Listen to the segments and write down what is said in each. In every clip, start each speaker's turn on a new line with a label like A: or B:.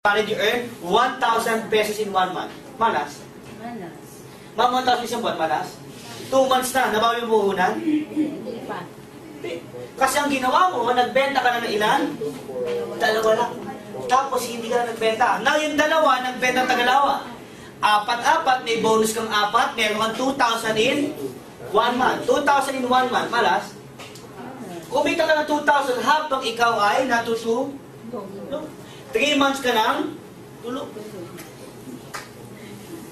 A: para you earn 1,000 pesos in 1 month. Malas?
B: Malas.
A: Ma'am, 1,000 isang buwan, malas? 2 months na, nabawi mo puhunan?
B: Hindi pa.
A: Kasi ang ginawa mo, nagbenta ka na ng ilan? 2 lang. Tapos hindi ka na nagbenta. Now yung dalawa, nagbenta ng Tagalawa. 4, may bonus kang 4, meron kang 2,000 in 1 month. 2,000 in 1 month, malas? Kumita ka ng 2,000 habang ikaw ay natutulog. 3 months ka nang tulog.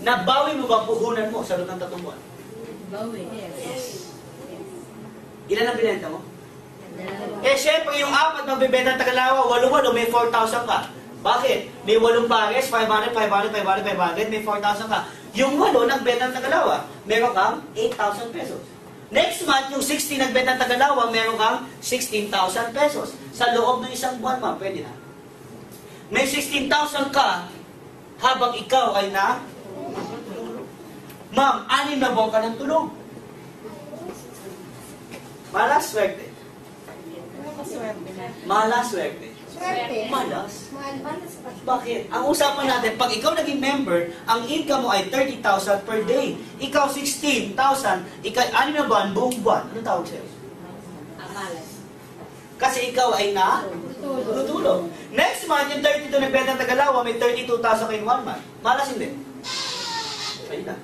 A: Nabawi mo ba puhunan mo sa loob ng 3 buwan?
B: Bawi.
A: Yes. Ilan ang binenta mo? Syempre, yung 4 na bibenta ng Tagalawa, 8 may 4,000 ka. Bakit? May 8 pares, 500, 500, 500, 500, may 4,000 ka. Yung 8 nagbenta ng Tagalawa, meron kang 8,000 pesos. Next month, yung 16 nagbenta ng Tagalawa, meron kang 16,000 pesos. Sa loob ng isang buwan, ma'am, pwede na. May 16,000 ka habang ikaw ay na ma'am, 6 na buwan ka ng tulog. Malas, swerte. Malas, swerte. Malas. Bakit? Ang usapan natin, pag ikaw naging member, ang income mo ay 30,000 per day. Ikaw 16,000, ikaw 6 na buwan, buong buwan. Ano tawag sa'yo?
B: Malas.
A: Kasi ikaw ay tutulog. Next month, yung 32 na benta ng Tagalawa, may 32,000 in 1 month. Malas hindi. Ayun na.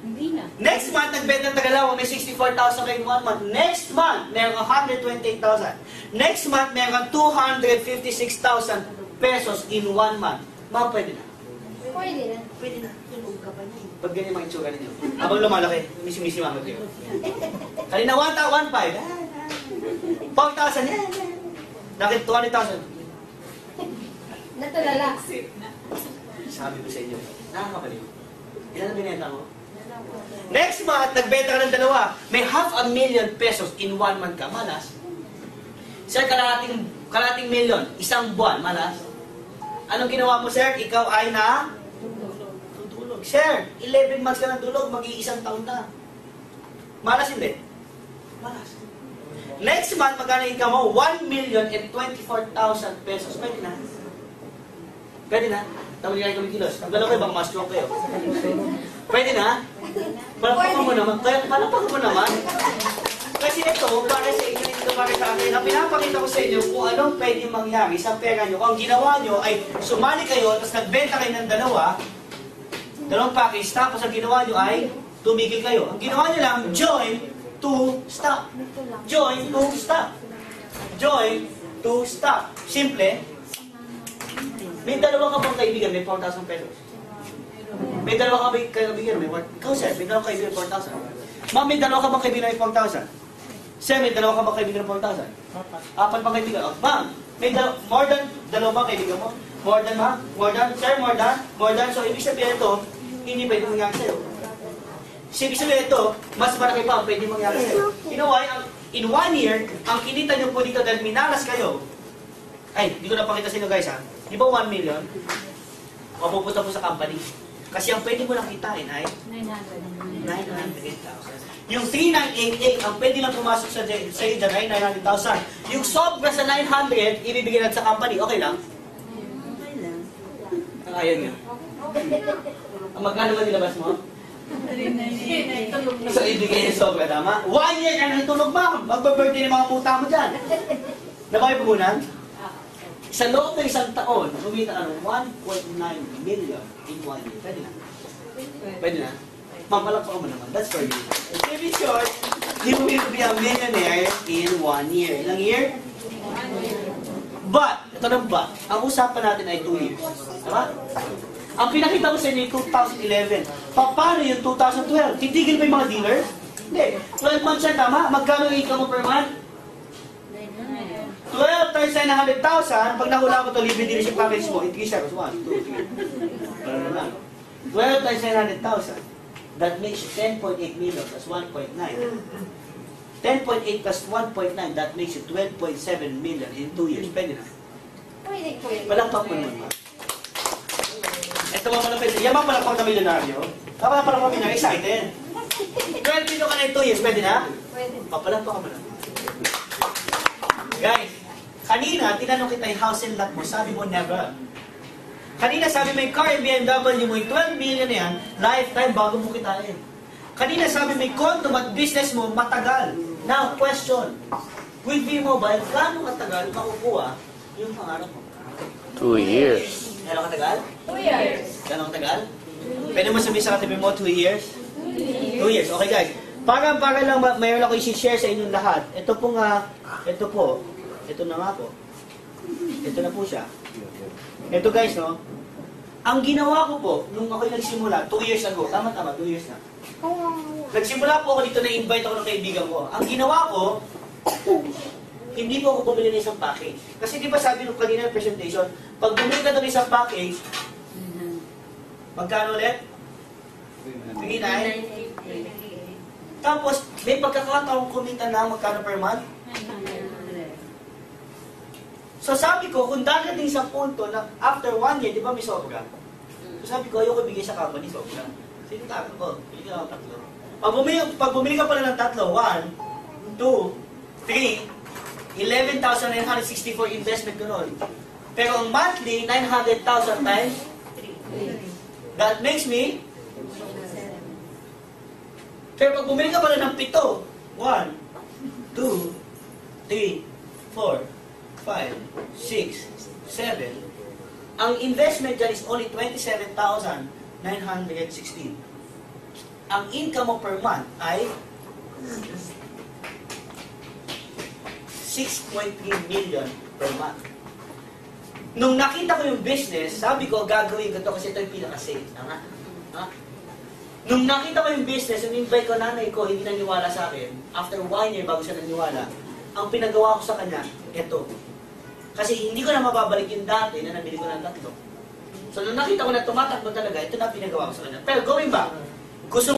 B: Hindi na.
A: Next month, nagbenta ng Tagalawa, may 64,000 in 1 month. Next month, meron kang 128,000. Next month, meron kang 256,000 pesos in 1 month. Ma'am, pwede na.
B: Pwede na.
A: Pwede na. Pag ganyan mga itsura ninyo. Habang lumalaki, misi-misi mga kayo. Kanina, 1,500. 4,000. Nakit 20,000.
B: Natulala.
A: Sabi ko sa inyo, nakakabalik. Ilan ang binenta mo? Next month, nagbenta ka ng 2. May 500,000 pesos in 1 month ka. Malas. Sir, kalahating milyon, isang buwan. Malas. Anong ginawa mo, sir? Ikaw ay tutulog. Sir, 11 months ka ng tulog, mag-iisang taon na. Malas hindi? Malas. Next month, magkano income mo? 1,024,000 pesos. Pwede na. Pwede na. Tawag niya kayo kilos. Ang dalawa kayo, baka ma-stroke kayo. Pwede na? Palapakan mo naman. Palapakan mo naman. Kasi ito, para sa inyo, ito para sa akin, na pinapakita ko sa inyo kung anong pwede mangyari sa pera nyo. Kung ang ginawa nyo ay sumali kayo, tapos nagbenta kayo ng 2 package, tapos ang ginawa nyo ay tumigil kayo. Ang ginawa nyo lang, join to stop. Join to stop. Join to stop. Simple. May 2 ka bang kaibigan, may 4,000 pesos. May 2 ka bang kaibigan, may 4,000. Ikaw, sir, may 2 kaibigan, 4,000. Ma'am, may 2 ka bang kaibigan, may 4,000. Sir, may 2 ka bang kaibigan, 4,000. 4 pang kaibigan. Oh, ma'am, may more than 2 bang kaibigan mo? More than, ha? More than, sir, more than. So, ibig sabihin ito, hindi pwede mangyari sa'yo. Ibig sabihin ito, mas malaki pa ang pwede mangyari sa'yo. You know why? In 1 year, ang kinita nyo po dito dahil minalas kayo, ay, hindi ko napakita sa inyo guys ha. Di ba 1 million? Mapupunta po sa company. Kasi ang pwede mo lang kitain ay 900,000. Yung 3,988, ang pwede lang pumasok sa iyo dyan ay 900,000. Yung sobra sa 900, ibibigay lang sa company. Okay lang?
B: Okay lang.
A: Ang ayaw niya. Ang magkano ba nilabas mo?
B: 3,988.
A: So, ibigay yung sobra, tama? 1 year na natulog ba? Magbe-birthday ng mga puta mo dyan. Nabaki puhunan? Sa loob ng isang taon, kumita ka ng 1.9 million in 1 year. Pwede na? Pwede na? Mamalakpakan mo naman. That's for you. To be short, you will be a millionaire in 1 year. Ilang year?
B: 1 year.
A: But, ito na ba? Ang usapan natin ay 2 years. Diba? Ang pinakita ko sa inyo yung 2011. Paano yung 2012? Titigil ba yung mga dealer? Hindi. 12 months siya, tama? Magkano yung income mo per month? 12 times 900,000, pag nahula mo ito, libre din siya package mo, increase siya. 1, 2, 3. 12 times 900,000. That makes you 10.8 million plus 1.9. 10.8 plus 1.9, that makes you 12.7 million in 2 years. Pwede na.
B: Pwede.
A: Palakpak mo naman. Ito mga malapit. Yan mga palakpak na milyonaryo. Kapag palakpak mo na, excited. 12 million ka na in 2 years. Pwede na?
B: Pwede.
A: Papalakpak mo naman. Guys, kanina, tinanong kita yung house and lot mo. Sabi mo, never. Kanina sabi may car and BMW mo, yung 12 million na yan, lifetime bago mo kitain. Kanina sabi may condo at business mo, matagal. Now, question. With V-Mobile, gaano katagal makukuha yung pangarap mo?
C: 2 years.
A: Gaano katagal?
B: 2 years.
A: Gaano katagal? Pwede mo sabihin sa katabi mo, 2 years? 2 years. Okay guys. Para lang mayroon ako i-share sa inyong lahat. Ito po nga, ito po. Ito na nga po. Ito na po siya. Ito guys, no? Ang ginawa ko po, nung ako'y nagsimula, 2 years ago, tama, 2 years na. Nagsimula po ako dito, na-invite ako ng kaibigan ko. Ang ginawa ko, hindi po ako bumili ng isang package. Kasi di ba sabi nung kanina presentation, pag bumili ka ng isang package, magkano ulit? 3,900. Tapos, may pagkakataong kumita na magkano per month? So sabi ko, kung darating sa punto na after 1 year, di ba may sobra? So sabi ko, ayoko bigay sa company sobra. Sige tayo ko, bigay ka ng 3. Pag bumili ka pala ng 3, 1, 2, 3, 11,964 investment ko nun. Pero ang monthly, 900,000 times 3. That makes me. Pero pag bumili ka pala ng 7, 1, 2, 3, 4, 5, 6, 7, ang investment dyan is only 27,916. Ang income mo per month ay 6.3 million per month. Nung nakita ko yung business, sabi ko, gagawin ko to kasi ito yung pinaka-safe. Tama? Ha? Nung nakita ko yung business, yung invite ko nanay ko, hindi naniwala sa akin. After 1 year, bago siya naniwala, ang pinagawa ko sa kanya, ito. Kasi hindi ko na mababalik yung dati na nabili ko ng 3. So, nung nakita ko na tumatakbo talaga, ito na pinagawa ko sa kanya. Pero going back, gusto